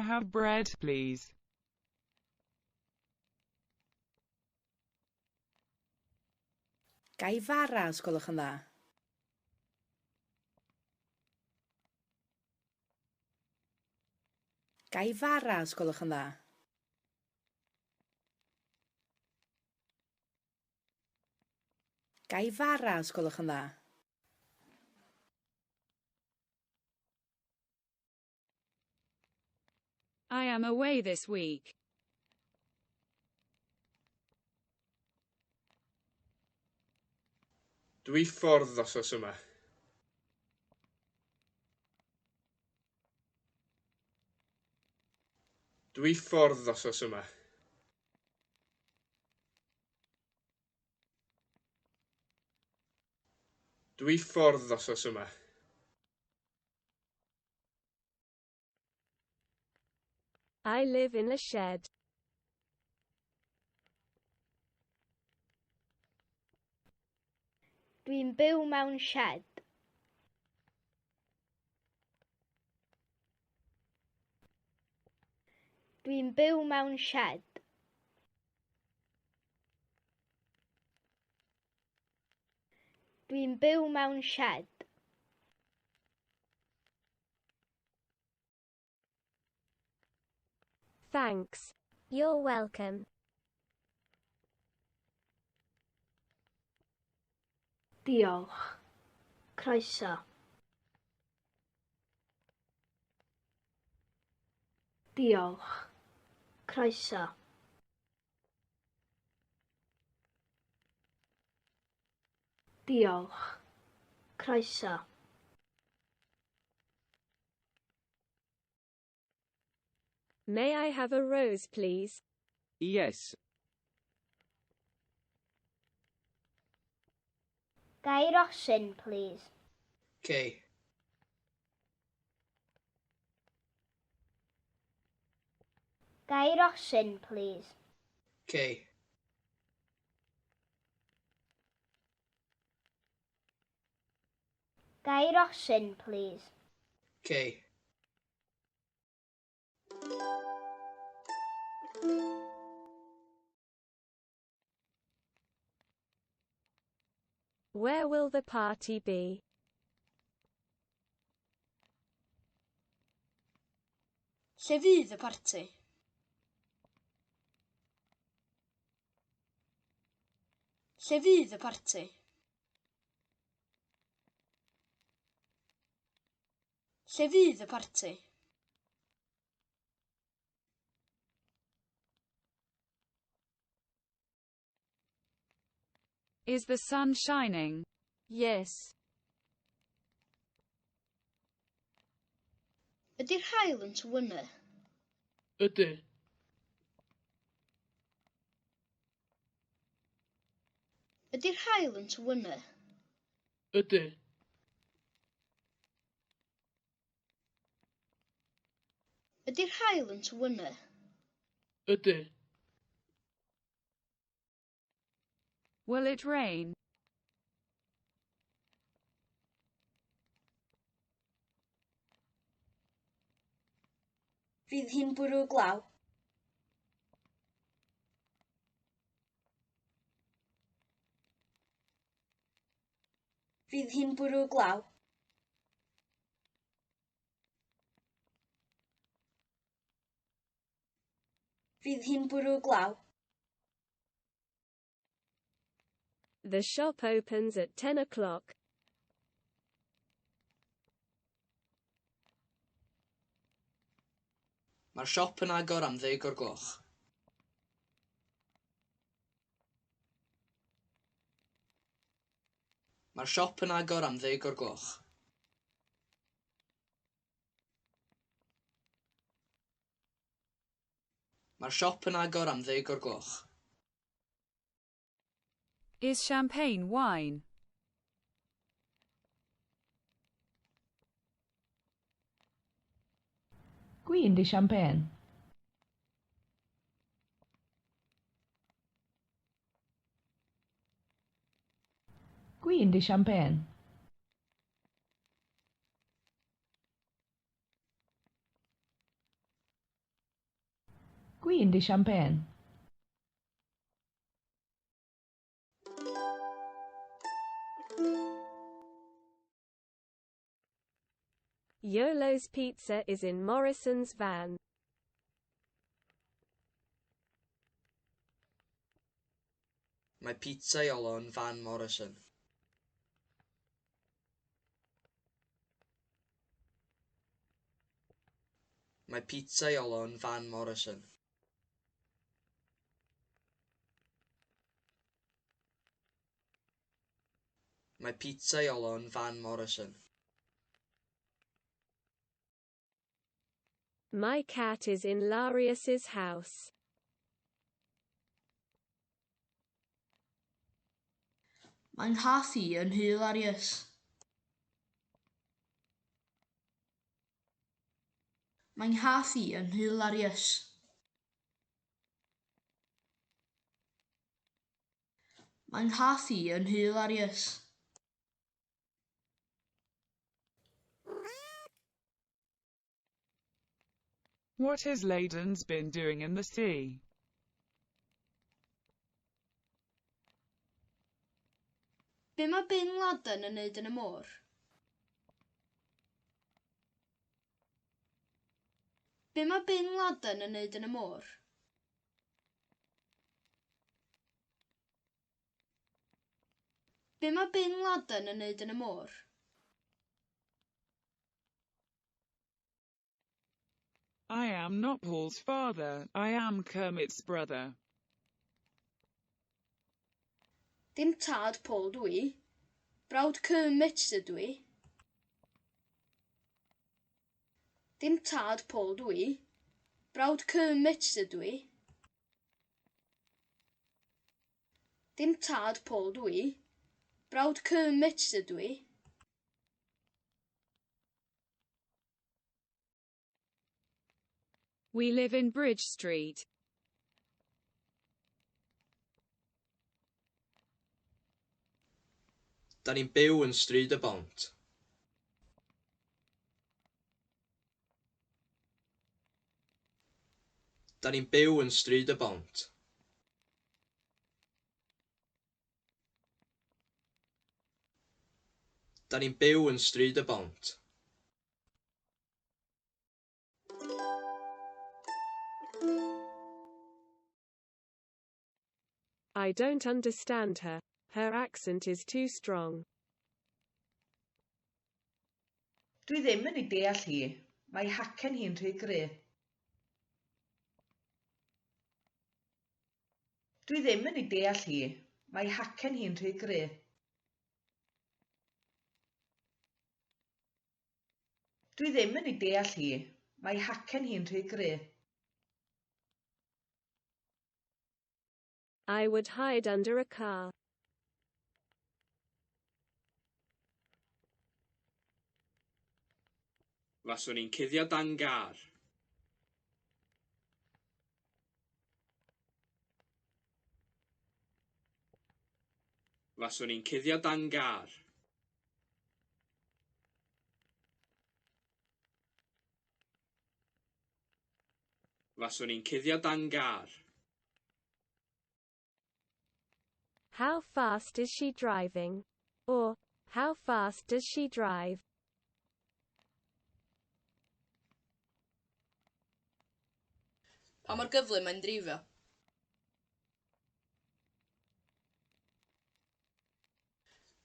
I have bread, please? Gai fara os gwelwch yn dda? Gai fara os gwelwch yn dda? Gai fara os gwelwch yn dda? I am away this week. Dwi ffwrdd wythnos yma. Dwi ffwrdd wythnos yma. Dwi ffwrdd wythnos yma. I live in a shed. Dwi'n byw mewn shed. Dwi'n byw mewn shed. Dwi'n byw mewn shed. Thanks. You're welcome. Diolch. Croeso. Diolch. Croeso. Diolch. Croeso. May I have a rose, please? Yes. Gai rosyn, please. Okay. Gai rosyn, please. Okay. Gai rosyn, please. Okay. Where will the party be? Lle fydd y parti? Lle fydd y parti? Lle fydd y parti? Is the sun shining? Yes. Ydy'r haul yn tywynnu? Ydy. Ydy'r haul yn tywynnu? Ydy. Ydy'r haul yn tywynnu? Ydy. Will it rain? Fydd hi'n bwrw glaw. Fydd hi'n bwrw glaw. Fydd hi'n bwrw glaw. The shop opens at 10 o'clock. Mae'r siop yn agor am 10 o'r gloch. Mae'r siop yn agor am 10 o'r gloch. Mae'r siop yn agor am 10 o'r gloch. Is champagne wine? Quindi champagne. Quindi champagne. Quindi champagne. Yolo's Pizza is in Morrison's van. Mae pitsa Iolo yn fan Morrison. Mae pitsa Iolo yn fan Morrison. Mae pitsa Iolo yn fan Morrison. My cat is in Larius's house. Mae'n nghath i yn Hilarious. Mae'n nghath i yn Hilarious. Mae'n nghath i yn Hilarious. What has Ladens been doing in the sea? Be mae Bin Laden yn neud yn y môr? Be mae Bin Laden yn neud yn y môr? Be mae Bin Laden yn neud yn y môr? I am not Paul's father, I am Kermit's brother. Dim tad Paul dwi. Brawd Kermit ydw i. Dim tad Paul dwi. Brawd Kermit ydw i. Dim tad Paul dwi. Brawd Kermit ydw i. We live in Bridge Street. Da ni'n byw yn stryd y bont. Da ni'n byw yn stryd y bont. Da ni'n byw yn stryd y bont. I don't understand her. Her accent is too strong. Dwi ddim yn ei deall hi. Mae hacen hi'n rhy gry. Dwi ddim yn ei deall hi. Mae hacen hi'n rhy gry. Dwi ddim yn ei deall hi. Mae hacen hi'n rhy gry. I would hide under a car. Faswn i'n cuddio dan gar. Faswn i'n cuddio dan gar. Faswn i'n cuddio dan gar. How fast is she driving? Or, how fast does she drive? Pa mor gyflym mae'n drifio?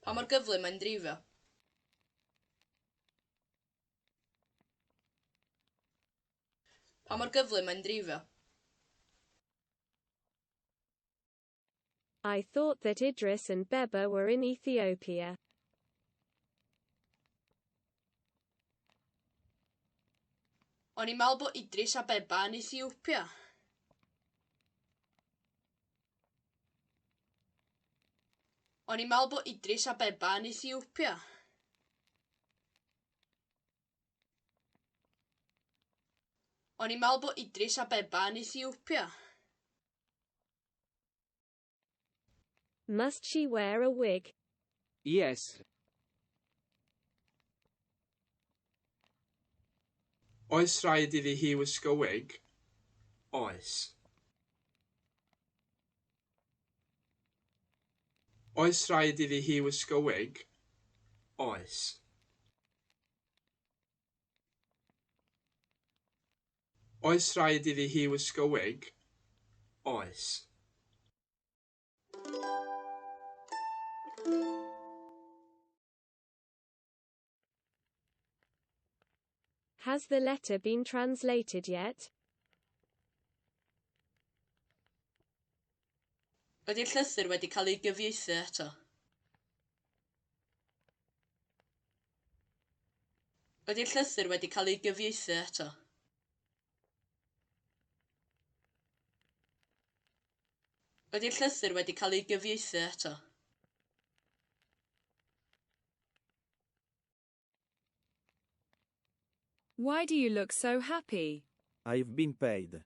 Pa mor gyflym mae'n drifio? Pa mor gyflym mae'n drifio? I thought that Idris and Beba were in Ethiopia. O'n i'n meddwl bod Idris a Beba yn Ethiopia. O'n i'n meddwl bod Idris a Beba yn Ethiopia. O'n i'n meddwl bod Idris a Beba yn Ethiopia. Must she wear a wig? Yes. Oes rhaid iddi hi wisgo wig? Oes. Oes rhaid iddi hi wisgo wig? Oes. Oes rhaid iddi hi wisgo wig? Oes. Has the letter been translated yet? Ydy'r llythyr wedi cael ei gyfieithu eto? Ydy'r llythyr wedi cael ei gyfieithu eto? Ydy'r llythyr wedi cael ei gyfieithu eto? Why do you look so happy? I've been paid.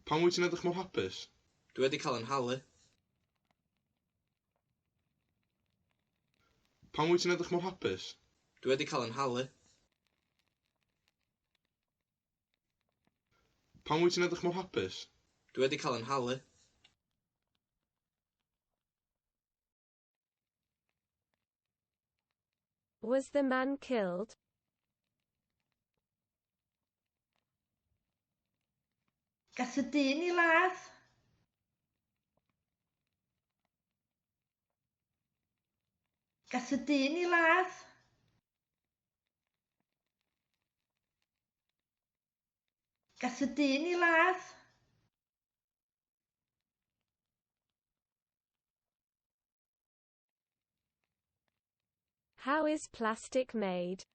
Pam wyt ti'n edrych mor hapus? Dwi wedi cael yn halu. Pam wyt ti'n edrych mor hapus? Dwi wedi cael yn halu. Pam wyt ti'n edrych mor hapus? Dwi wedi cael yn halu. Was the man killed? Gas y dyn i ladd. Gas y dyn i ladd. Gas y dyn i ladd. How is plastic made?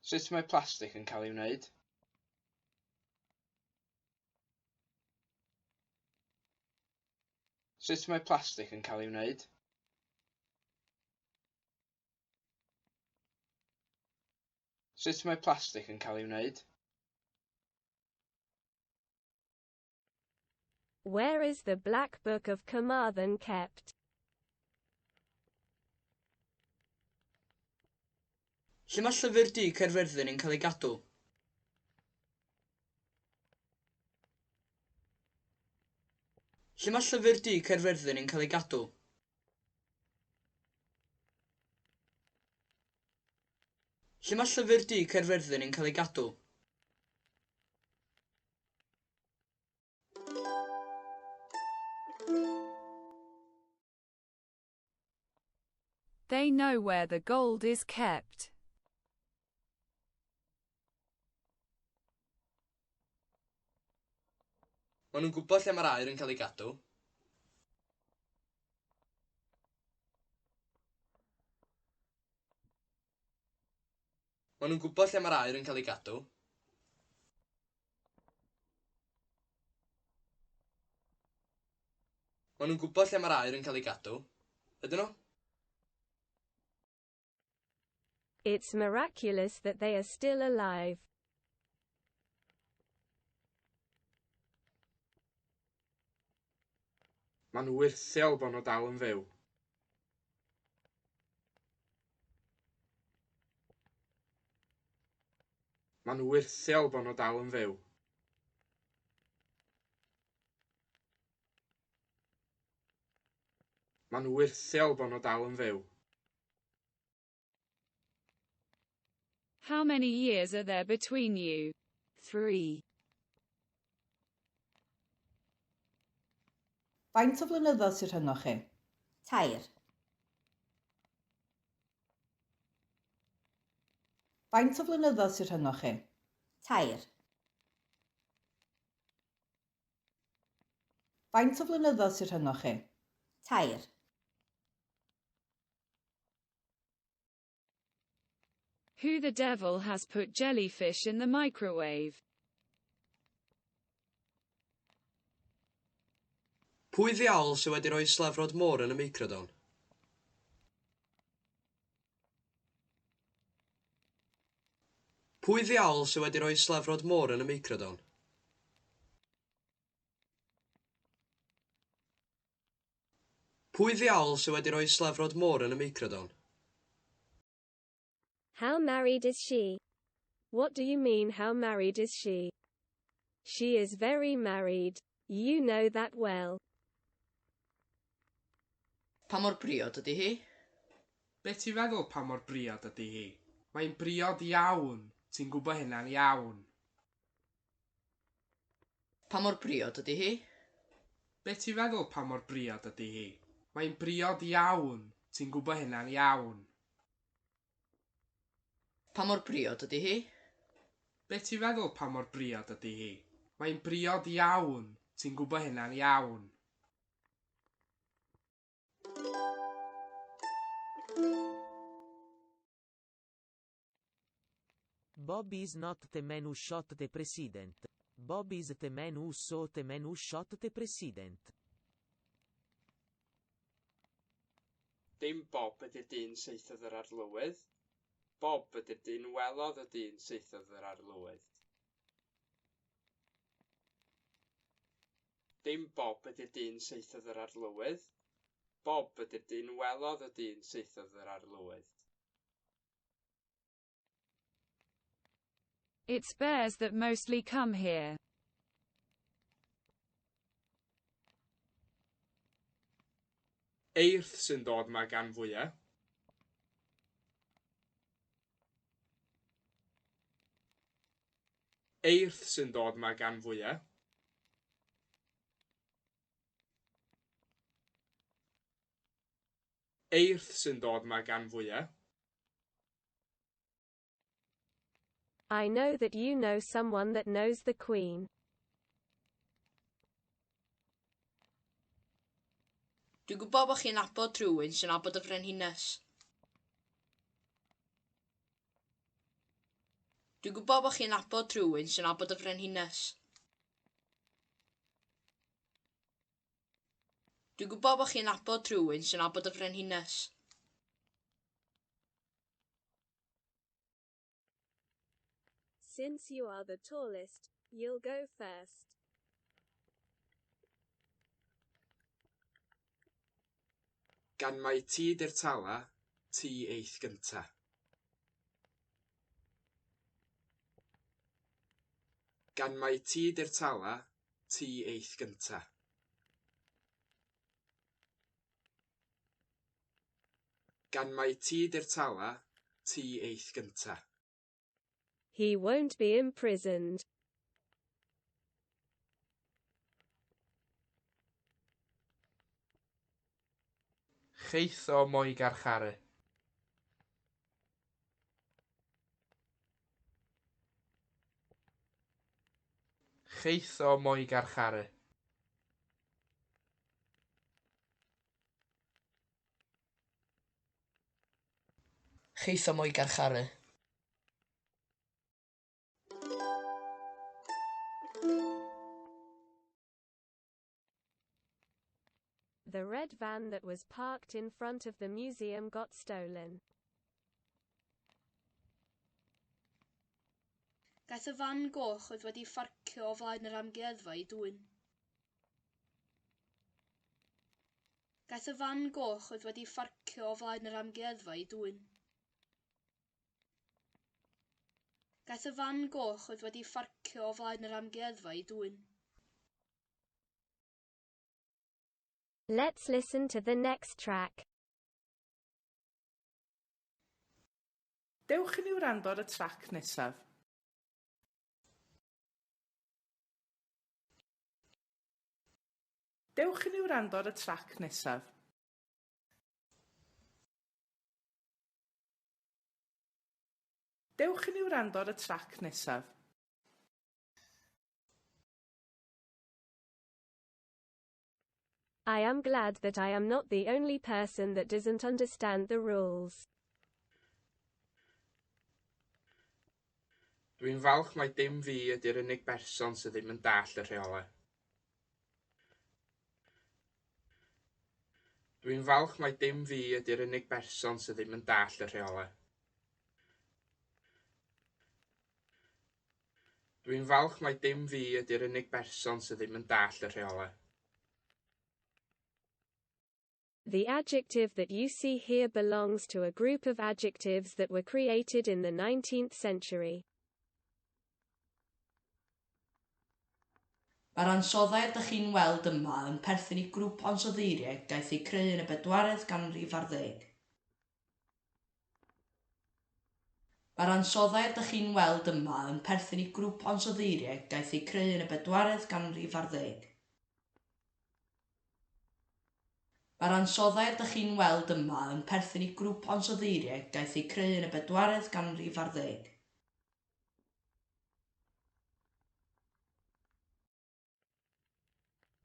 Sut mae plastig yn cael ei wneud? Sut mae plastig yn cael ei wneud? Sut mae plastig yn cael ei wneud? Where is the Black Book of Carmarthen kept? Lle mae llyfr du Caerfyrddin yn cael ei gadw? Lle mae llyfr du Caerfyrddin yn cael ei gadw? Lle mae llyfr du Caerfyrddin yn cael ei gadw? They know where the gold is kept. Maen nhw'n gwybod lle mae'r aer yn cael ei gadw. Maen nhw'n gwybod lle mae'r aer yn cael ei gadw. Maen nhw'n gwybod lle mae'r aer yn cael ei gadw. Ydyn nhw? It's miraculous that they are still alive. Maen nhw wyrthiol bod nhw dal yn fyw. Maen nhw wyrthiol bod nhw dal yn fyw. Maen nhw wyrthiol bod nhw dal yn fyw. How many years are there between you? 3. Faint o flynyddoedd sy'n rhyngo chi? 2. Faint o flynyddoedd sy'n rhyngo chi? 2. Faint o flynyddoedd sy'n rhyngo chi? 2. Who the devil has put jellyfish in the microwave? Pwy ddiawl sydd wedi rhoi slefrod môr yn y meicrodon? Pwy ddiawl sydd wedi rhoi slefrod môr yn y meicrodon? Pwy ddiawl sydd wedi rhoi slefrod môr yn y meicrodon? How married is she? What do you mean how married is she? She is very married. You know that well. Pa mor briod ydy hi? Be ti'n feddwl pa mor briod ydy hi? Mae'n briod iawn. Ti'n gwybod hynna'n iawn. Pa mor briod ydy hi? Be ti'n feddwl pa mor briod ydy hi? Mae'n briod iawn. Ti'n gwybod hynna'n iawn. Pa mor briod ydy hi? Be ti'n feddwl pa mor briod ydy hi? Mae'n briod iawn. Ti'n gwybod hynna'n iawn. Bob is not the man who shot the president. Bob is the man who saw the man who shot the president. Dim Bob ydy'r dyn saethodd yr arlywydd. Bob ydy'r dyn welodd y dyn saethodd yr arlywydd. Dim Bob ydy'r dyn saethodd yr arlywydd. Bob ydy'r dyn welodd y dyn saethodd yr arlywydd. It's bears that mostly come here. Eirth sy'n dod ma gan fwyaf. Eirth sy'n dod ma gan fwyaf. Eirth sy'n dod ma gan fwyaf. I know that you know someone that knows the Queen. Dwi'n gwybod bod chi'n abod rhywun sy'n abod y frenhines. Dwi'n gwybod bod chi'n abod rhywun sy'n abod y frenhines. Dwi'n gwybod bod chi'n abod rhywun sy'n abod y frenhines. Since you are the tallest, you'll go first. Gan mai ti di'r tala, ti eith gynta. Gan mai ti di'r tala, ti eith gynta. Gan mai ti di'r tala, ti eith gynta. He won't be imprisoned. Cheitho moi garcharu. Cheitho moi garcharu. Cheitho moi garcharu. The red van that was parked in front of the museum got stolen. Gaeth y fan goch oedd wedi ffarcio o flaen yr amgueddfa I dwyn. Gaeth y fan goch oedd wedi ffarcio o flaen yr amgueddfa I dwyn. Gaeth y fan goch oedd wedi ffarcio o flaen yr amgueddfa I dwyn. Let's listen to the next track. Dewch i ni wrando ar y trac nesaf. Dewch i ni wrando ar y trac nesaf. Dewch i ni wrando ar y trac nesaf. I am glad that I am not the only person that doesn't understand the rules. Dwi'n falch mai dim fi ydy'r unig berson sydd ddim yn dall y rheolau. Dwi'n falch mai dim fi ydy'r unig berson sydd ddim yn dall y rheolau. Dwi'n falch mai dim fi ydy'r unig berson sydd ddim yn dall y rheolau. The adjective that you see here belongs to a group of adjectives that were created in the 19th century. Mae'r ansoddau ydych chi'n weld yma yn perthyn i grŵp ansoddeiriau gaeth eu creu yn y 4edd ganrif ar 10. Mae'r ansoddau ydych chi'n weld yma yn perthyn i grŵp ansoddeiriau gaeth eu creu yn y 4edd ganrif ar 10. Mae'r ansoddau ydych chi'n weld yma yn perthyn i grŵp ansoddeiriau gaeth eu creu yn y 4edd ganrif ar 10.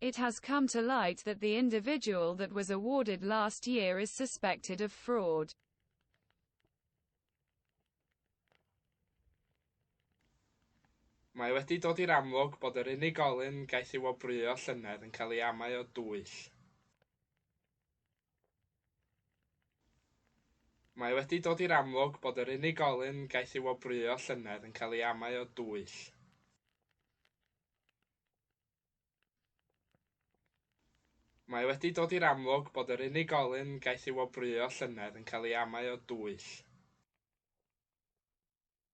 It has come to light that the individual that was awarded last year is suspected of fraud. Mae wedi dod i'r amlwg bod yr unigolyn gaeth ei wobrwyo llynedd yn cael ei amau o dwyll. Mae wedi dod i'r amlwg bod yr unigolyn gaeth ei wobrwyo llynedd yn cael ei amau o dwyll. Mae wedi dod i'r amlwg bod yr unigolyn gaeth ei wobrwyo llynedd yn cael ei amau o dwyll.